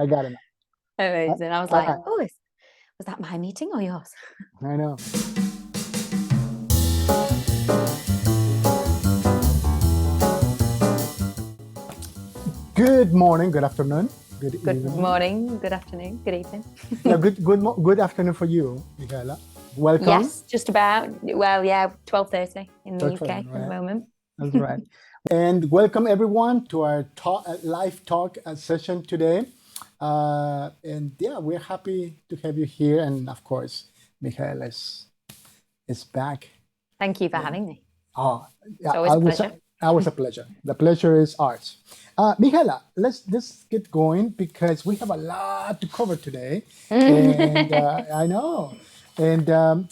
I got it. Amazing. I was All like, right. oh, was that my meeting or yours? I know. Good morning, good afternoon, good Good evening. morning, good afternoon, good evening. Yeah, good afternoon for you, Michaela. Welcome. Yes, just about. Well, yeah, 12:30 in the That's UK right, at the right. moment. That's right. And welcome everyone to our live talk session today. And yeah, we're happy to have you here. And of course, Michaela is back. Thank you for Yeah. having me. Oh, yeah, It's always a pleasure. always a pleasure. The pleasure is ours. Michaela, let's get going because we have a lot to cover today, and I know. And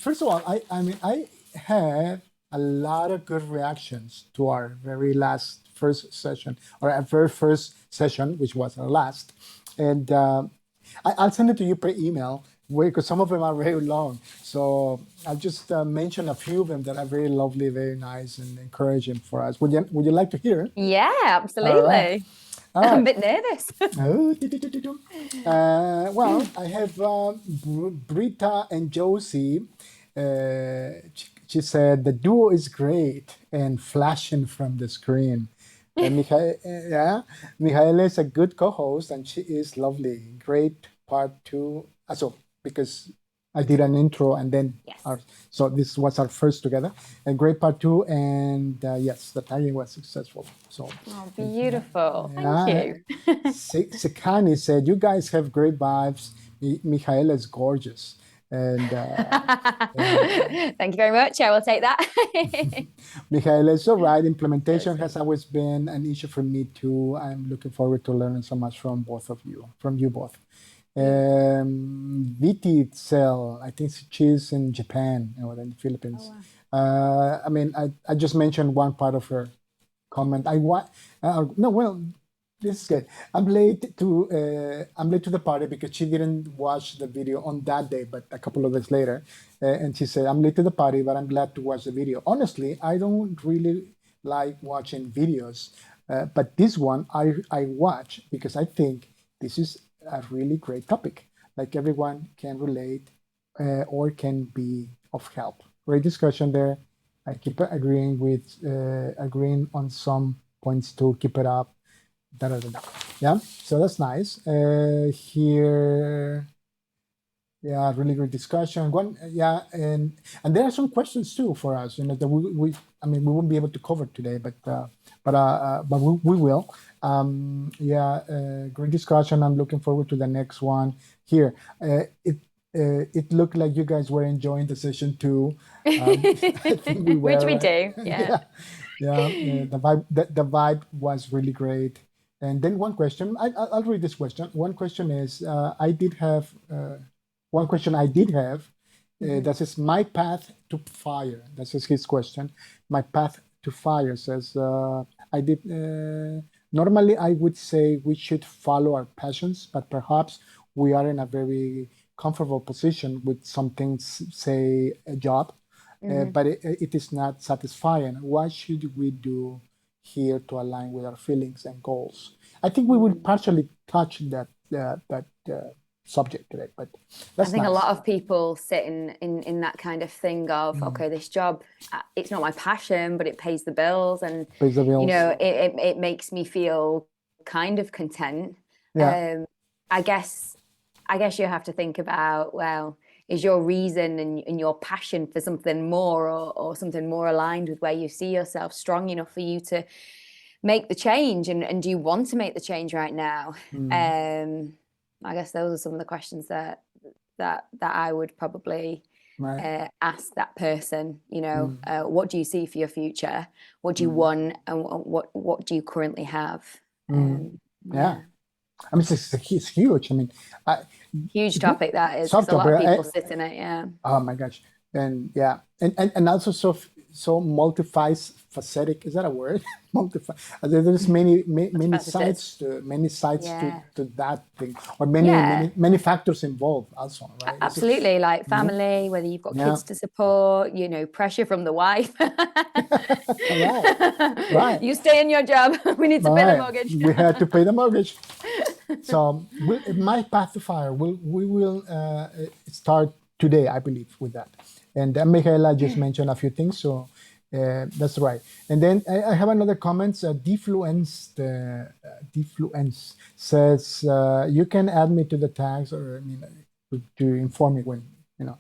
first of all, I have a lot of good reactions to our very last first session, or our very first session, which was our last, and I'll send it to you per email because some of them are very long. So I'll just mention a few of them that are very lovely, very nice, and encouraging for us. Would you like to hear? Yeah, All right. absolutely. All I'm a right. bit nervous. Well, I have Brita and Josie. She said the duo is great and flashing from the screen. And yeah, Michaela is a good co-host and she is lovely. Great part two. So because I did an intro and then Yes. so this was our first together. And great part two, and yes, the timing was successful. So Oh, beautiful. yeah, Thank you. Sekani said, "You guys have great vibes. Michaela is gorgeous." And Thank you very much. I will take that. Michaela is so right. Implementation Yes. has always been an issue for me too. I'm looking forward to learning so much from both of you, from you both. Viti Cell, I think she's in Japan or in the Philippines. I mean, I just mentioned one part of her comment. No, well, this is good. I'm late to the party because she didn't watch the video on that day, but a couple of days later, and she said, "I'm late to the party, but I'm glad to watch the video." Honestly, I don't really like watching videos, but this one I watch because I think this is a really great topic. Like everyone can relate or can be of help. Great discussion there. I keep agreeing on some points to keep it up. Da, da, da, da. Yeah, so that's nice. Here, yeah, really great discussion. Yeah, and there are some questions too for us. You know that I mean, we won't be able to cover today, but we will. Yeah, great discussion. I'm looking forward to the next one. Here, it looked like you guys were enjoying the session too. I think we were. Which we Right? do. Yeah. Yeah. The vibe was really great. And then one question, I'll read this question. One question is, one question I did have, that is my path to fire. That's just his question. My path to fire says, normally I would say we should follow our passions, but perhaps we are in a very comfortable position with something, say a job, but it is not satisfying. What should we do here to align with our feelings and goals? I think we will partially touch that subject today, but that's I think nice. a lot of people sit in that kind of thing of, okay, this job, it's not my passion, but it pays the bills, and Pays the bills. you know, it makes me feel kind of content. Yeah. I guess you have to think about, well, is your reason and your passion for something more or something more aligned with where you see yourself strong enough for you to make the change, and do you want to make the change right now? I guess those are some of the questions that I would probably ask that person. You know, what do you see for your future? What do you want, and what do you currently have? Yeah. I mean, it's huge. I mean, huge topic that is. Soft A lot of topic. people sit in it. Yeah. Oh my gosh. And yeah, and also so multifaceted. Is that a word? There's many sides to that thing, or many factors involved also, right? Absolutely, like family, whether you've got kids to support, you know, pressure from the wife. Right. You stay in your job. We need to pay the mortgage. We had to pay the mortgage. So my path to fire we will start today, I believe, with that. And Michaela just mentioned a few things, so that's right. And then I have another comment. Defluence says you can add me to the tags, or I mean, to inform me when you know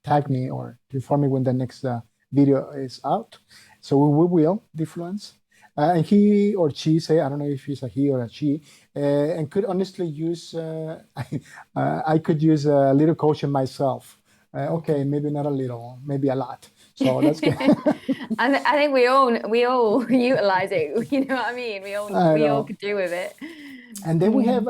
tag me, or to inform me when the next video is out. So we will Defluence. And he or she say, I don't know if it's a he or a she, and could honestly use, I could use a little coaching myself. Okay, maybe not a little, maybe a lot. So that's good. And I think we all utilize it. You know what I mean? I We all know. could do with it. And then we have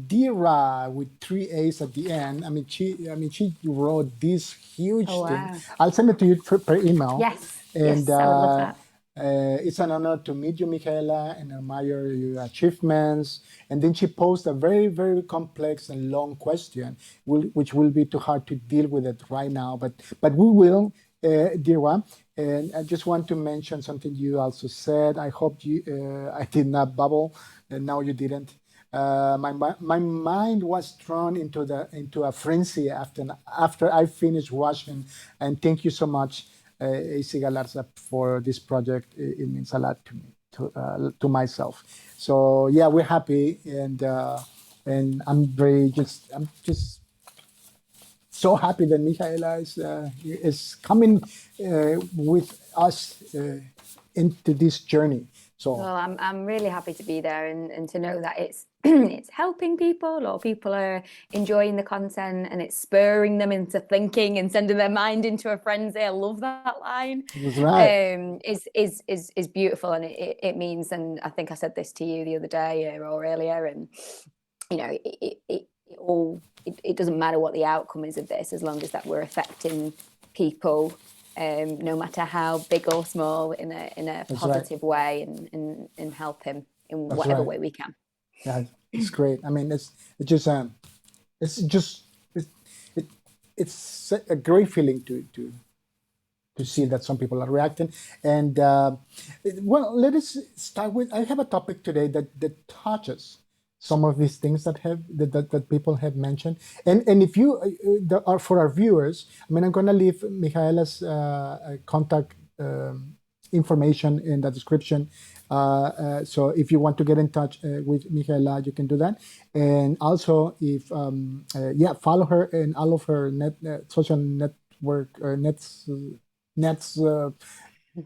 Dira with three A's at the end. I mean, she wrote this huge Oh thing. wow. I'll send it to you per email. Yes. And Yes, I would love that. it's an honor to meet you, Michaela, and admire your achievements. And then she posed a very, very complex and long question, which will be too hard to deal with it right now. But we will, Dira. And I just want to mention something you also said. I hope I did not bubble, and now you didn't. My mind was thrown into a frenzy after I finished watching. And thank you so much, AC Galarza, for this project. It means a lot to me, to myself. So yeah, we're happy, and I'm just so happy that Michaela is coming with us into this journey. So Well, I'm really happy to be there and to know that it's it's helping people, or people are enjoying the content and it's spurring them into thinking and sending their mind into a frenzy. I love that line. that's right. Is beautiful, and it means, and I think I said this to you the other day or earlier, and you know it doesn't matter what the outcome is of this, as long as that we're affecting people, no matter how big or small, in a That's right. positive way, and help him in That's whatever right. way we can. Yeah, it's great. I mean, it's just it's just it's it, it's a great feeling to see that some people are reacting. And well, let us start with. I have a topic today that touches some of these things that people have mentioned. And if you are for our viewers, I mean, I'm going to leave Michaela's contact information in the description. So if you want to get in touch with Michaela, you can do that. And also, if yeah, follow her in all of her social network nets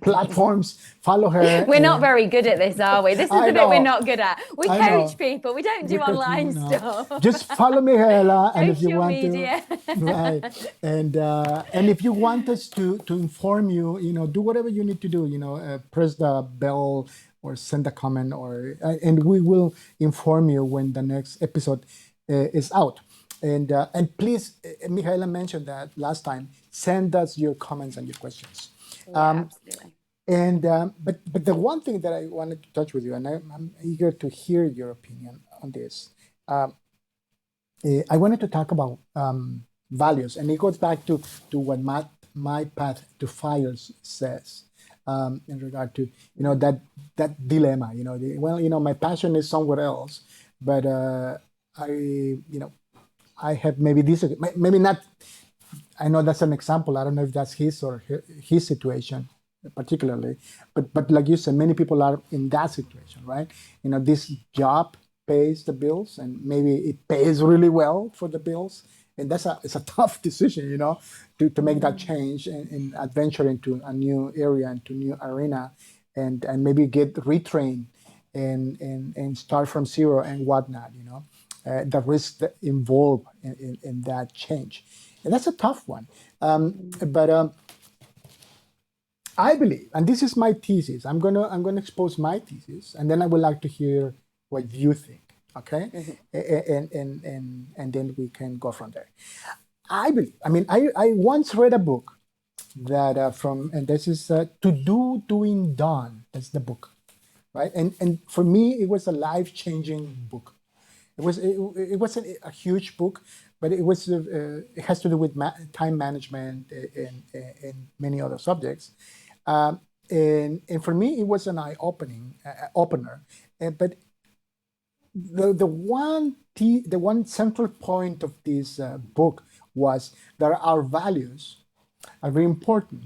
platforms. Follow her, We're not and very good at this, are we? This is I the bit we're know, not good at. We I coach know, people. We don't do because online stuff. just follow Michaela, and if you Social want to, media. right, and if you want us to inform you, do whatever you need to do. Press the bell or send a comment, and we will inform you when the next episode is out. And please, Michaela mentioned that last time. Send us your comments and your questions. Yeah, absolutely. And but the one thing that I wanted to touch with you, and I'm eager to hear your opinion on this. I wanted to talk about values, and it goes back to what my path to fires says, in regard to that dilemma. My passion is somewhere else, but I have maybe this, maybe not. I know that's an example. I don't know if that's his or his situation particularly, but like you said, many people are in that situation, right? This job pays the bills, and maybe it pays really well for the bills, and it's a tough decision, to make that change, and adventure into a new area, into new arena, and maybe get retrained, and start from zero and whatnot. The risks that involved in that change. And that's a tough one. But I believe, and this is my thesis. I'm gonna expose my thesis, and then I would like to hear what you think. Okay, and then we can go from there. I believe. I mean, I once read a book that and this is To Do, Doing, Done. That's the book, right? And for me, it was a life changing book. It wasn't a huge book, but it has to do with time management, and many other subjects. And for me, it was an eye opener. But the one central point of this book was that our values are very important,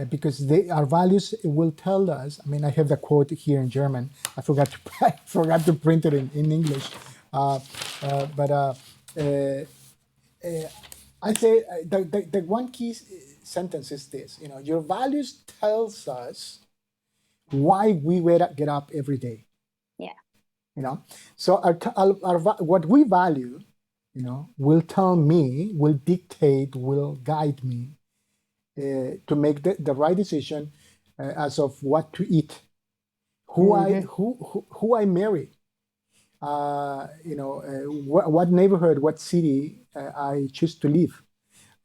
because our values will tell us. I mean, I have the quote here in German. I forgot to I forgot to print it in English, uh, but I say the one key sentence is this. Your values tells us why we get up every day. Yeah. So what we value, will tell me, will dictate, will guide me to make the right decision as of what to eat, who I marry, what neighborhood, what city I choose to live,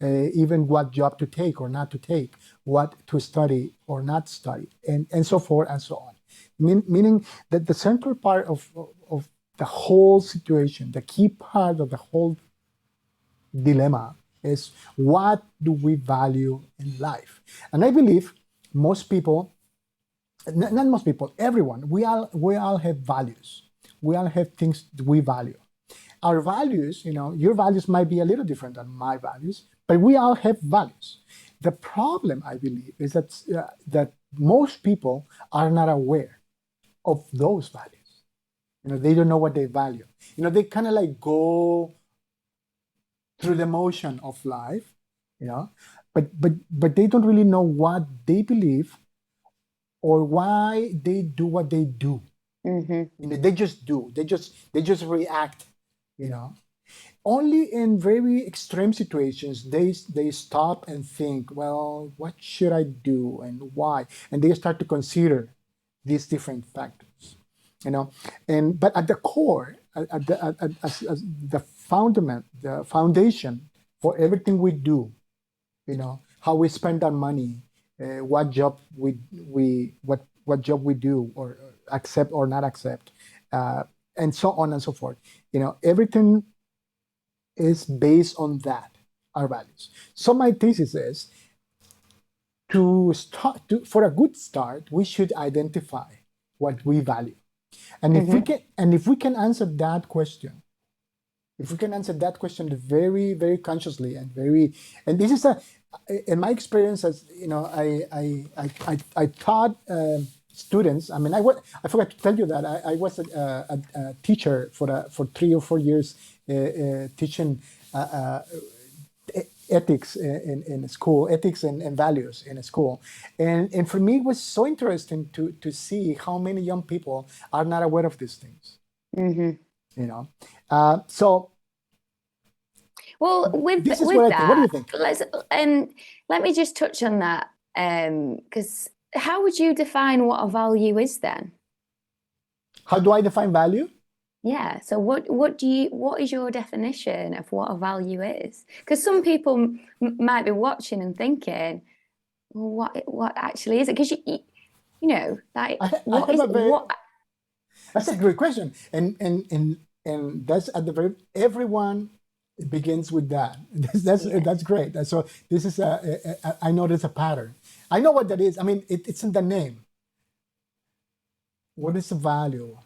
even what job to take or not to take, what to study or not study, and so forth and so on. Meaning that the central part of the whole situation, the key part of the whole dilemma is, what do we value in life? And I believe most people, not most people, everyone, we all have values. We all have things we value. Our values, your values might be a little different than my values, but we all have values. The problem, I believe, is that most people are not aware of those values. They don't know what they value. They kind of like go through the motion of life, but they don't really know what they believe or why they do what they do. They just do. They just react. Only in very extreme situations they stop and think, well, what should I do and why? And they start to consider these different factors. But at the core, as the foundation for everything we do, how we spend our money, what job what job we do or accept or not accept, and so on and so forth. Everything is based on that, our values. So my thesis is, for a good start, we should identify what we value. And if we can answer that question, very, very consciously and this is in my experience, as I taught students. I mean, I forgot to tell you that I was a teacher for 3 or 4 years, teaching ethics in school, ethics and values in a school. And for me, it was so interesting to see how many young people are not aware of these things. So well, this is with what I that, think. What do you think? Let me just touch on that, because how would you define what a value is then? How do I define value? Yeah. So what is your definition of what a value is? Because some people might be watching and thinking, well, what actually is it? Because like what is what? That's a great question, and that's at the very everyone begins with that. That's great. So this is I know there's a pattern. I know what that is. I mean, it's in the name. What is the value?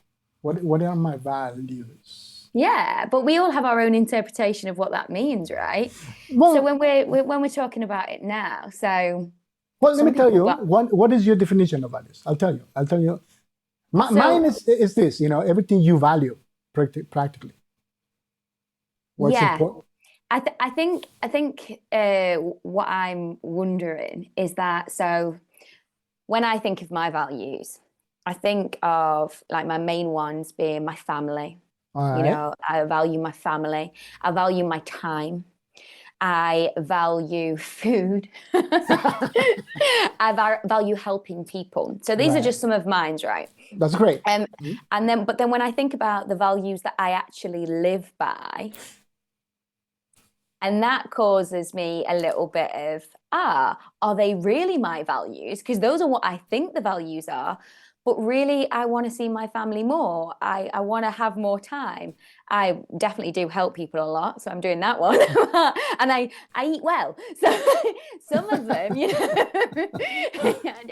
What are my values? Yeah, but we all have our own interpretation of what that means, right? Well, So when we're talking about it now, so let me tell you, got, what is your definition of values? I'll tell you. Mine is this. Everything you value practically. What's important? I think what I'm wondering is that, so when I think of my values, I think of like my main ones being my family. All right. I value my family. I value my time. I value food. I value helping people. So these are Right. just some of mine, right? That's great. And then when I think about the values that I actually live by, and that causes me a little bit of, are they really my values? Because those are what I think the values are. but really I want to see my family more. I want to have more time. I definitely do help people a lot, so I'm doing that one. And I eat well. So some of them, you know,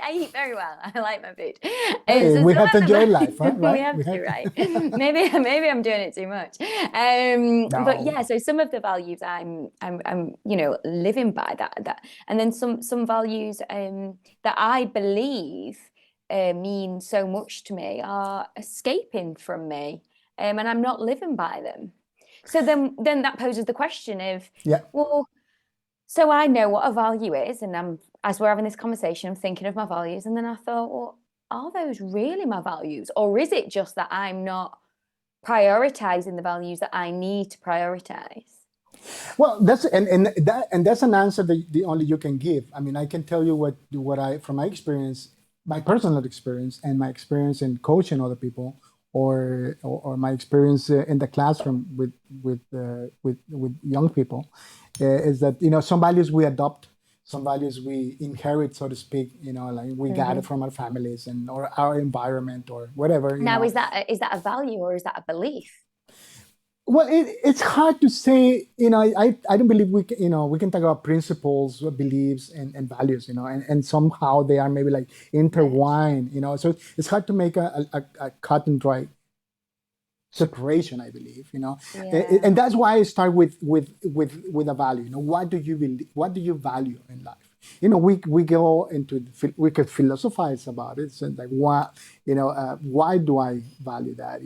I eat very well. I like my food. Hey, So we some have to of enjoy them life, huh? we Right? have We to, have right? to. Maybe I'm doing it too much. But No. yeah, so some of the values I'm you know living by that, and then some values that I believe mean so much to me are escaping from me, and I'm not living by them. So then that poses the question of, Yeah. well, so I know what a value is, and as we're having this conversation, I'm thinking of my values, and then I thought, well, are those really my values, or is it just that I'm not prioritizing the values that I need to prioritize? Well, that's an answer that the only you can give. I mean, I can tell you what I from my experience, my personal experience, and my experience in coaching other people, or my experience in the classroom with young people, is that some values we adopt, some values we inherit, so to speak. Like we got it from our families and or our environment or whatever. Now, is that a value or is that a belief? Well, it's hard to say. I don't believe we can talk about principles, beliefs, and values. And somehow they are maybe like intertwined. So it's hard to make a cut and dry separation. I believe. Yeah. And that's why I start with a value. What do you believe? What do you value in life? We go into we could philosophize about it. So like, why do I value that?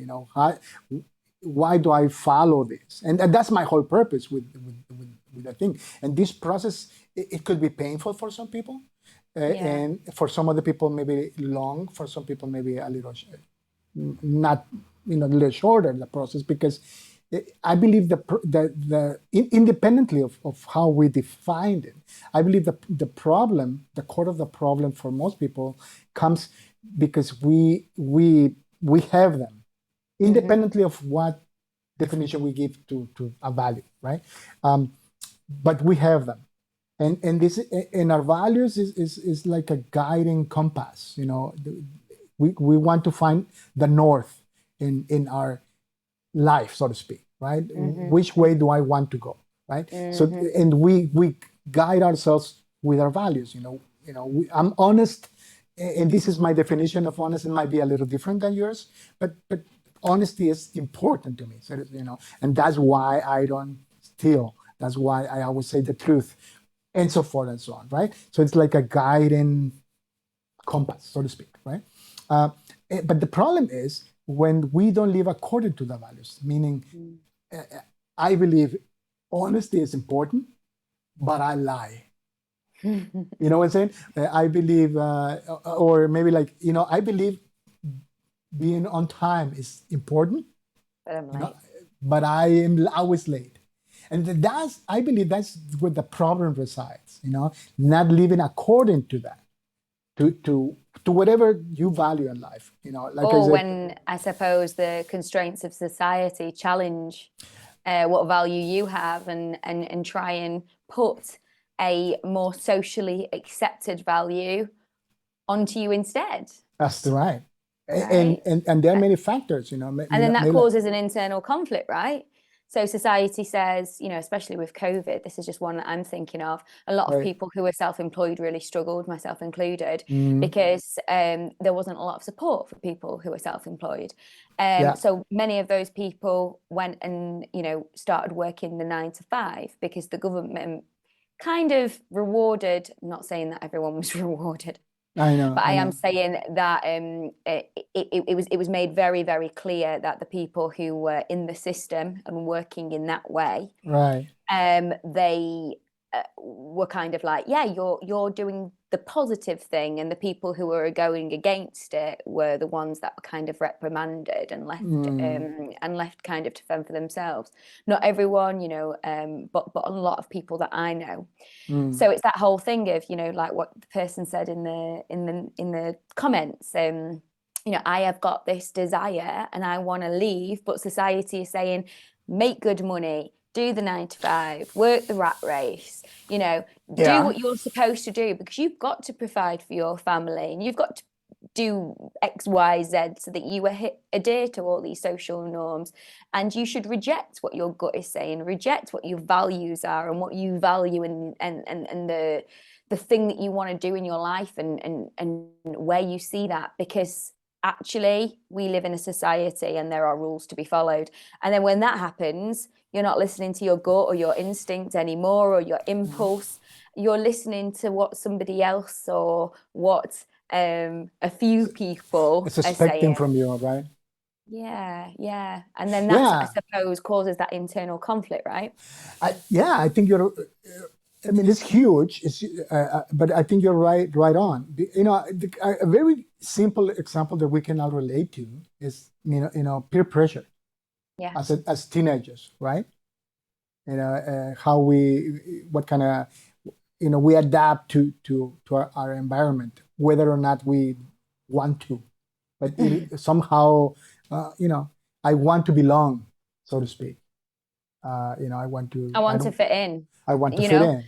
Why do I follow this? And that's my whole purpose with the thing. And this process, it could be painful for some people, Yeah. and for some other people maybe long. For some people maybe a little not, a little shorter the process, because I believe independently of how we defined it, I believe the core of the problem for most people comes because we have them independently of what definition we give to a value, right? But we have them, and this in our values is like a guiding compass. We want to find the north in our life, so to speak, right? Which way do I want to go, right? So, and we guide ourselves with our values. I'm honest, and this is my definition of honest. It might be a little different than yours, but honesty is important to me. So, and that's why I don't steal. That's why I always say the truth, and so forth and so on, right? So it's like a guiding compass, so to speak, right? But the problem is when we don't live according to the values, meaning I believe honesty is important, but I lie. You know what I'm saying? I believe, or maybe like, I believe being on time is important, But I'm late. but I am always late. And I believe that's where the problem resides, not living according to that, to whatever you value in life, like I Or said. when I suppose the constraints of society challenge what value you have, and try and put a more socially accepted value onto you instead, That's right. And right? and there are many factors, And then that causes an internal conflict, right? So society says, especially with COVID, this is just one that I'm thinking of. A lot of right. people who are self-employed really struggled, myself included, Mm, because there wasn't a lot of support for people who were self-employed. yeah, So many of those people went and, started working the 9 to 5 because the government kind of rewarded, I'm not saying that everyone was rewarded, I know, but I I am know. saying that it was made very, very clear that the people who were in the system and working in that way, Right. they were kind of like, yeah, you're doing the positive thing, and the people who were going against it were the ones that were kind of reprimanded Mm, and left kind of to fend for themselves. Not everyone, but a lot of people that I know. mm, So it's that whole thing of, like what the person said in the comments. I have got this desire and I want to leave, but society is saying, make good money, do the 9 to 5, work the rat race, do yeah. what you're supposed to do, because you've got to provide for your family and you've got to do X, Y, Z so that you adhere to all these social norms. And you should reject what your gut is saying, reject what your values are and what you value, and the thing that you want to do in your life, and where you see that, because actually we live in a society and there are rules to be followed. And then when that happens, you're not listening to your gut or your instinct anymore, or your impulse. You're listening to what somebody else or what a few people It's are expecting saying. from you, right? Yeah. And then that's, I Yeah, suppose, causes that internal conflict, right? I think you're. I mean, it's huge. But I think you're right on. A very simple example that we can all relate to is peer pressure Yeah. as teenagers, right? How what kind of we adapt to our environment, whether or not we want to, but somehow, I want to belong, so to speak. I want to. I want to fit in, I want to you fit know, in.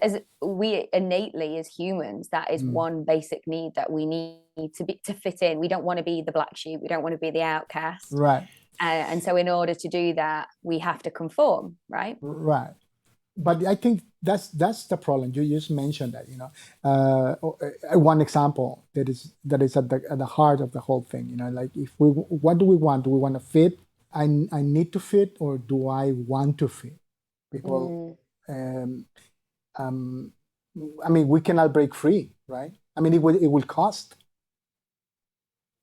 as we innately as humans, that is Mm, one basic need that we need to fit in. We don't want to be the black sheep. We don't want to be the outcast. right, And so in order to do that, we have to conform, right? right. But I think that's the problem. You just mentioned that. One example that is at the heart of the whole thing. Like if what do we want? Do we want to fit? I need to fit, or do I want to fit? People, Mm. um, um, I mean, we cannot break free, right? I mean, it will cost.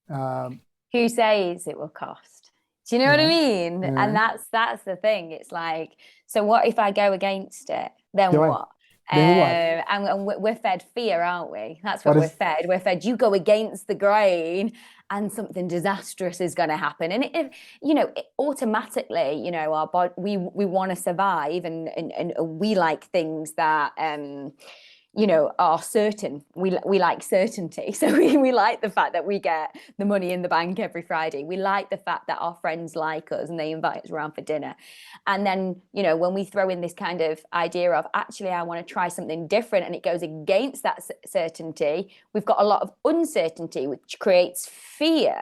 Um, Who says it will cost? Do you know what I yeah, mean? And yeah. that's the thing. It's like, so what if I go against it? Then You're right. what? Then what? And we're fed fear, aren't we? That's What what we're is fed. We're fed, you go against the grain and something disastrous is going to happen. And automatically, our body, we want to survive, and we like things that are certain. We like certainty. So we like the fact that we get the money in the bank every Friday. We like the fact that our friends like us and they invite us around for dinner. And then, when we throw in this kind of idea of, actually, I want to try something different, and it goes against that certainty, we've got a lot of uncertainty, which creates fear.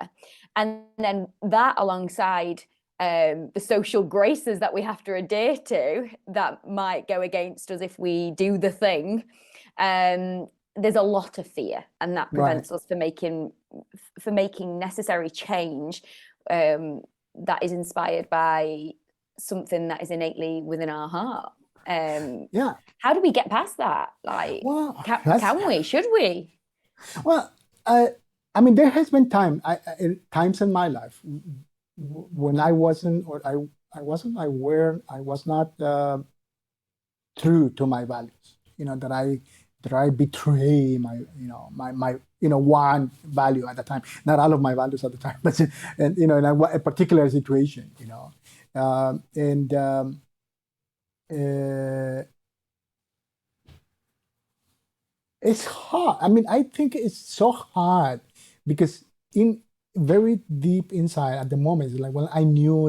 And then that, alongside the social graces that we have to adhere to, that might go against us if we do the thing. There's a lot of fear, and that right? prevents us for making necessary change that is inspired by something that is innately within our heart. Yeah. How do we get past that? Like, Well, can we? Should we? well. I mean, there has been times in my life when I wasn't, or I wasn't aware, I was not true to my values. That I betray my one value at the time. Not all of my values at the time, but in a particular situation. And uh, It's hard. I mean, I think it's so hard because in very deep inside at the moment, it's like, well, I knew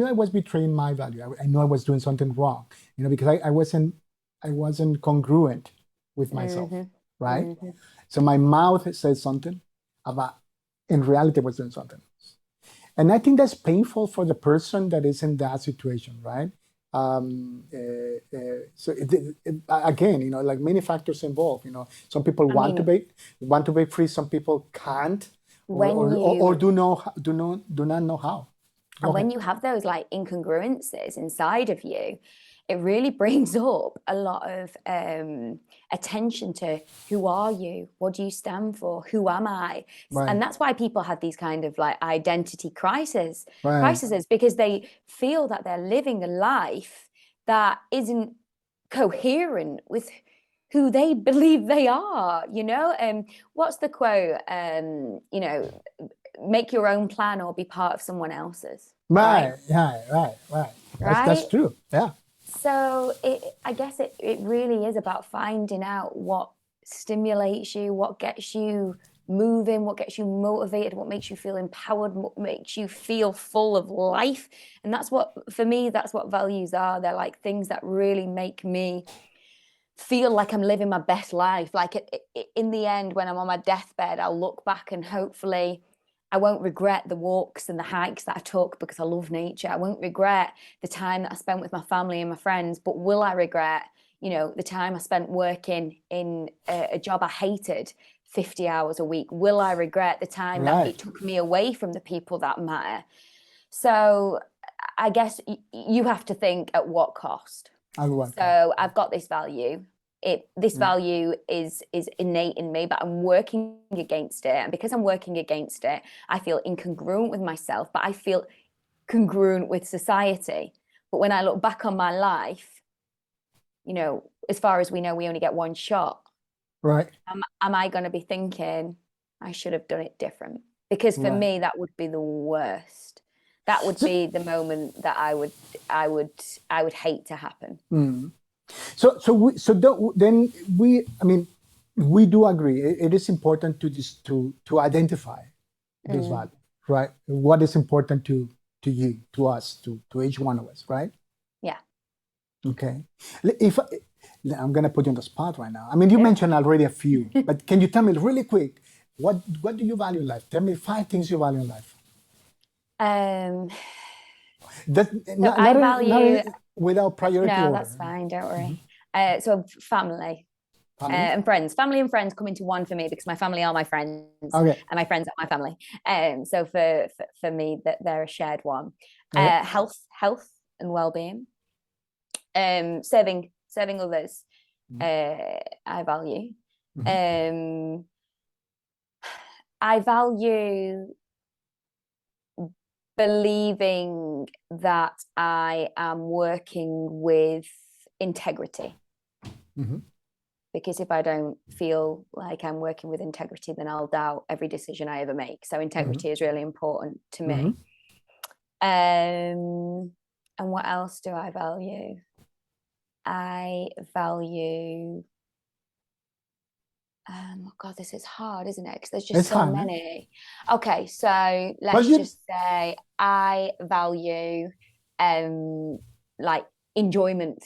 I was betraying my value. I knew I was doing something wrong, because I wasn't congruent with myself, Mm-hmm. right? Mm-hmm. So my mouth says something about, in reality, I was doing something else. And I think that's painful for the person that is in that situation, right? So again, like many factors involved. Some people I want to mean, break free. Some people can't, or when or, or, or you do not know how. Go And ahead. when you have those like incongruences inside of you, it really brings up a lot of attention to, who are you? What do you stand for? Who am I? Right, And that's why people have these kind of like identity right, crises, because they feel that they're living a life that isn't coherent with who they believe they are. What's the quote? Make your own plan or be part of someone else's, right? right, right. That's Right. true. Yeah, So I guess it really is about finding out what stimulates you, what gets you moving, what gets you motivated, what makes you feel empowered, what makes you feel full of life. And for me, that's what values are. They're like things that really make me feel like I'm living my best life. Like in the end, when I'm on my deathbed, I'll look back and hopefully I won't regret the walks and the hikes that I took because I love nature. I won't regret the time that I spent with my family and my friends, but will I regret, the time I spent working in a job I hated 50 hours a week? Will I regret the time that it took me away from the people that matter? So I guess you have to think at what cost. So I've got this value. This value is innate in me, but I'm working against it. And because I'm working against it, I feel incongruent with myself, but I feel congruent with society. But when I look back on my life, as far as we know, we only get one shot. Right. Am I going to be thinking I should have done it different? Because for me, that would be the worst. That would be the moment that I would hate to happen. Then we do agree. It is important to identify those values, right? What is important to you, to us, to each one of us, right? Yeah. Okay. I'm gonna put you on the spot right now. I mean, you mentioned already a few, but can you tell me really quick what do you value in life? Tell me 5 things you value in life. I value without priority order. No, that's fine. Don't worry. So family. And friends. Family and friends come into one for me because my family are my friends, and my friends are my family. So for me, that they're a shared one. Health and well-being. Serving others. I value. I value believing that I am working with integrity. Because if I don't feel like I'm working with integrity, then I'll doubt every decision I ever make. So integrity is really important to me. And what else do I value? I value... oh God, this is hard, isn't it? Because there's just so many. Okay, so let's just say I value like enjoyment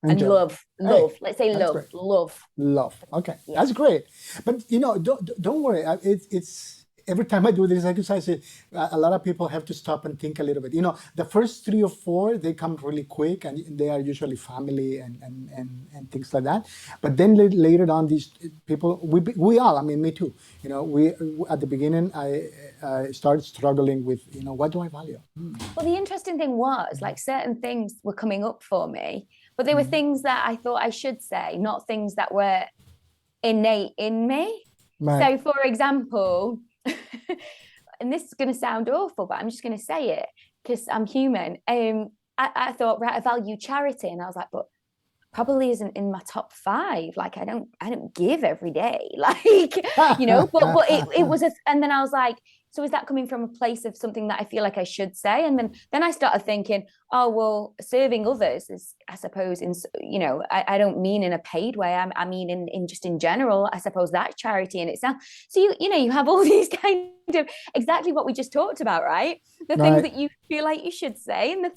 and love. Let's say love. Okay, that's great. But don't worry. It's every time I do this exercise, a lot of people have to stop and think a little bit. The first 3 or 4, they come really quick, and they are usually family and things like that. But then later on, these people, we all, I mean, me too. We at the beginning, I started struggling with, what do I value? Well, the interesting thing was, like, certain things were coming up for me, but they were things that I thought I should say, not things that were innate in me. Right. So, for example, and this is going to sound awful, but I'm just going to say it because I'm human. I thought, right, I value charity, and I was like, but probably isn't in my top 5. Like, I don't give every day, like, but it was and then I was like, so is that coming from a place of something that I feel like I should say? And then I started thinking, oh, well, serving others is, I suppose, I don't mean in a paid way. I mean in just in general, I suppose that's charity in itself. So you have all these kind of exactly what we just talked about, right? The things that you feel like you should say, and the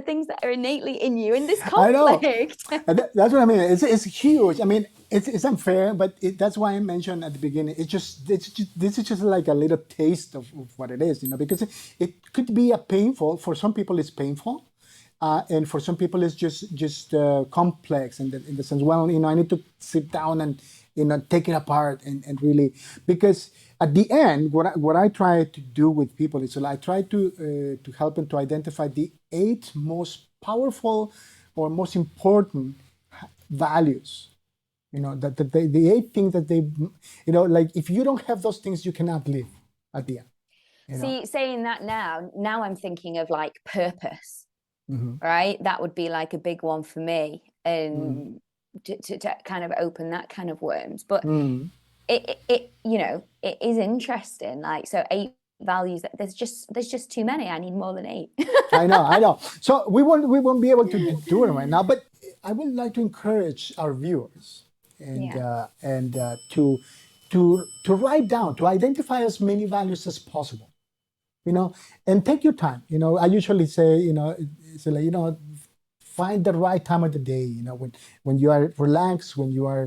things that are innately in you in this conflict. I know. That's what I mean. It's huge. I mean, it's unfair, but that's why I mentioned at the beginning. This is just like a little taste of what it is, because it could be painful. For some people, it's painful, and for some people, it's just complex in the sense. Well, I need to sit down and take it apart and really, because at the end, what I try to do with people is I try to help them to identify the 8 most powerful or most important values. That the 8 things that they, like, if you don't have those things, you cannot live at the end. See, saying that now I'm thinking of like purpose, right? That would be like a big one for me, and to kind of open that kind of worms. But it is interesting. Like, so 8 values, there's just too many. I need more than 8. I know. So we won't be able to do it right now, but I would like to encourage our viewers and to write down, to identify as many values as possible, and take your time. I usually say, find the right time of the day, when you are relaxed, when you are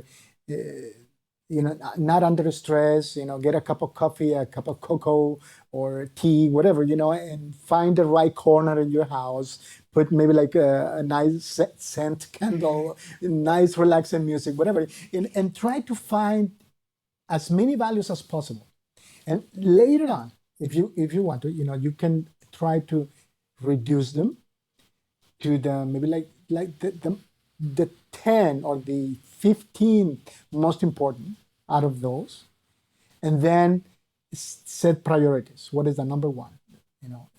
not under stress, get a cup of coffee, a cup of cocoa or tea, whatever, and find the right corner in your house, put maybe like a nice scent candle, nice relaxing music, whatever, and try to find as many values as possible. And later on, if you want to, you can try to reduce them to the maybe like the 10 or the 15 most important out of those, and then set priorities. What is the number one?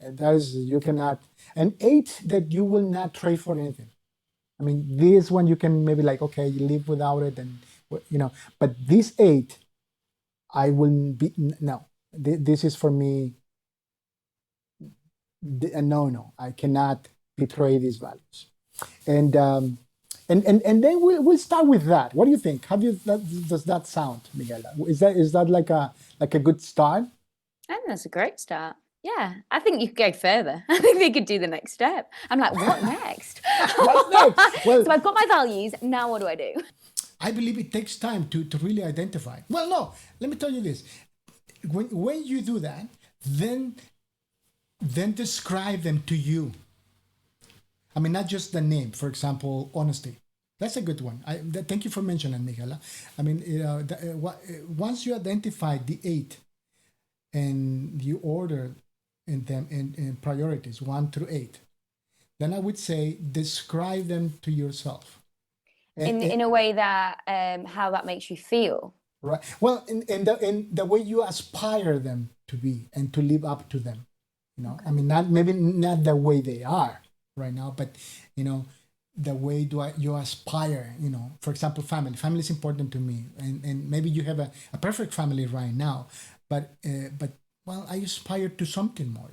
And that is, you cannot, and 8 that you will not trade for anything. I mean, this one you can maybe like, okay, you live without it, and but this 8, I will be no. This is for me. No, I cannot betray these values, and then we'll start with that. What do you think? Does that sound, Michaela? Is that like a good start? I think that's a great start. Yeah, I think you could go further. I think they could do the next step. I'm like, what next? What's next? Well, So I've got my values. Now what do I do? I believe it takes time to really identify. Well, no, let me tell you this. When you do that, then describe them to you. I mean, not just the name. For example, honesty. That's a good one. Thank you for mentioning, Michaela. I mean, once you identify the 8 and you order in them in priorities 1 through 8, then I would say describe them to yourself. In a way that how that makes you feel. Right. Well, in the way you aspire them to be and to live up to them. I mean, not the way they are right now, but the way you aspire. For example, family is important to me, and maybe you have a perfect family right now, but well, I aspire to something more.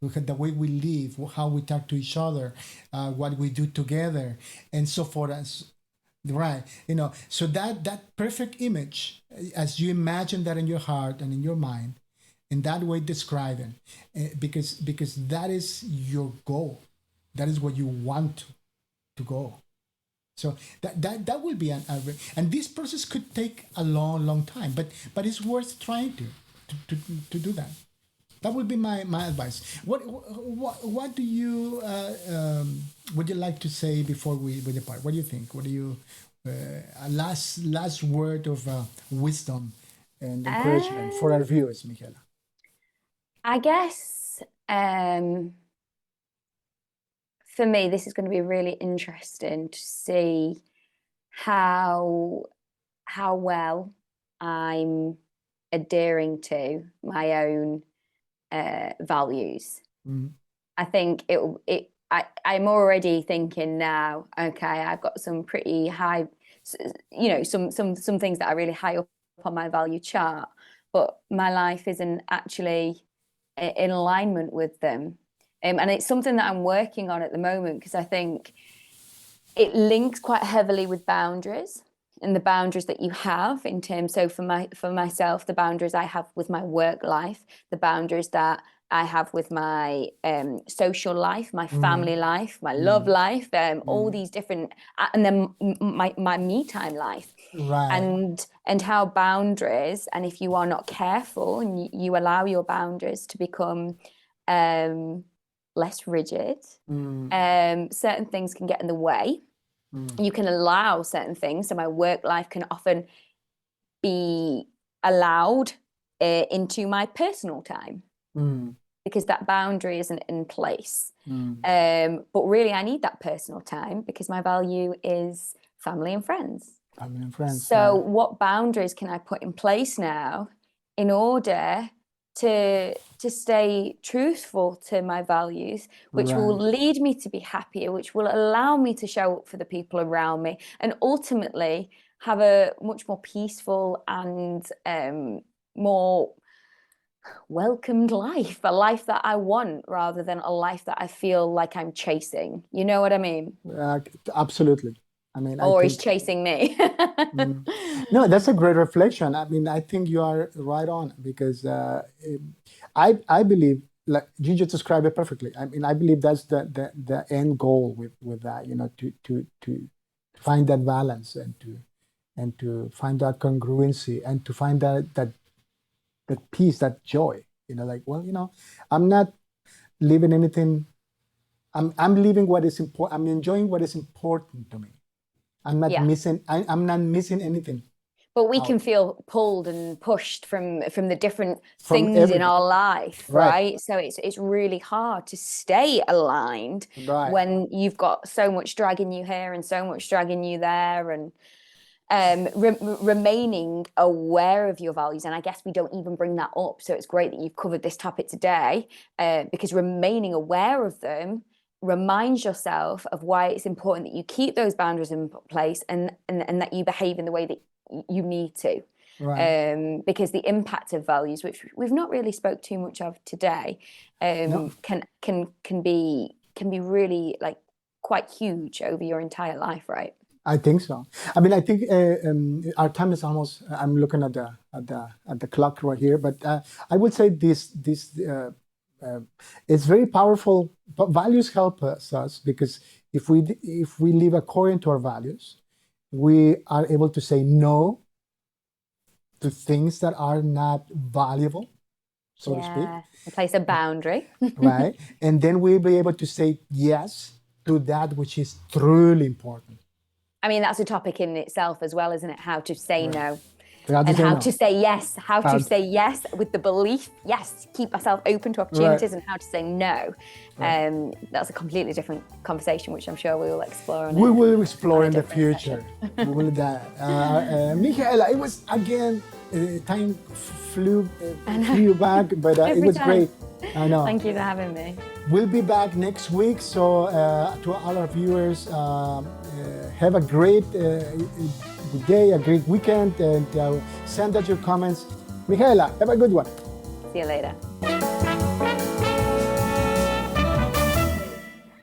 Look at the way we live, how we talk to each other, what we do together, and so forth. Right, so that perfect image, as you imagine that in your heart and in your mind, in that way describe it, because that is your goal, that is what you want to go. So that will be and this process could take a long time, but it's worth trying to do that. That would be my advice. What do you would you like to say before we depart? What do you think? What do you a last word of wisdom and encouragement for our viewers, Michaela? I guess for me, this is going to be really interesting to see how well I'm adhering to my own values. Mm. I think I'm already thinking now, okay, I've got some pretty high, some things that are really high up on my value chart, but my life isn't actually in alignment with them. And it's something that I'm working on at the moment, because I think it links quite heavily with boundaries and the boundaries that you have in terms. So for myself, the boundaries I have with my work life, the boundaries that I have with my social life, my family life, my love life, all these different, and then my me time life. Right. And how boundaries, and if you are not careful and you allow your boundaries to become less rigid, certain things can get in the way. You can allow certain things. So my work life can often be allowed into my personal time because that boundary isn't in place. But really, I need that personal time because my value is family and friends. Family and friends. So what boundaries can I put in place now in order to stay truthful to my values, which will lead me to be happier, which will allow me to show up for the people around me, and ultimately have a much more peaceful and more welcomed life, a life that I want rather than a life that I feel like I'm chasing. You know what I mean? Absolutely. I mean, or he's chasing me. No, that's a great reflection. I mean, I think you are right on, because I believe like you just described it perfectly. I mean, I believe that's the end goal with that, you know, to find that balance and to find that congruency and to find that peace, that joy, you know, like, well, you know, I'm not leaving anything. I'm leaving what is important. I'm enjoying what is important to me. I'm not Yeah. missing. I'm not missing anything. But we can feel pulled and pushed from the different From things in everything. our life, Right. right? So it's really hard to stay aligned Right. when you've got so much dragging you here and so much dragging you there, and remaining aware of your values. And I guess we don't even bring that up. So it's great that you've covered this topic today, because remaining aware of them reminds yourself of why it's important that you keep those boundaries in place and that you behave in the way that you need to. Right. Because the impact of values, which we've not really spoke too much of today, No. can be really like quite huge over your entire life, right? I think so. I mean, I think our time is almost. I'm looking at the clock right here, but I would say this it's very powerful. But values help us because if we live according to our values, we are able to say no to things that are not valuable, so to speak. And place a boundary. Right, and then we'll be able to say yes to that which is truly important. I mean, that's a topic in itself as well, isn't it? How to say no. How to And say how no. to say yes, say yes with the belief, yes, keep myself open to opportunities, and how to say no. That's a completely different conversation, which I'm sure we will explore. We will explore in the future. We will that. Michaela, it was again, time flew back, but it was great. I know. Thank you for having me. We'll be back next week. So to all our viewers, have a great day, a great weekend, and send us your comments. Michaela, have a good one. See you later.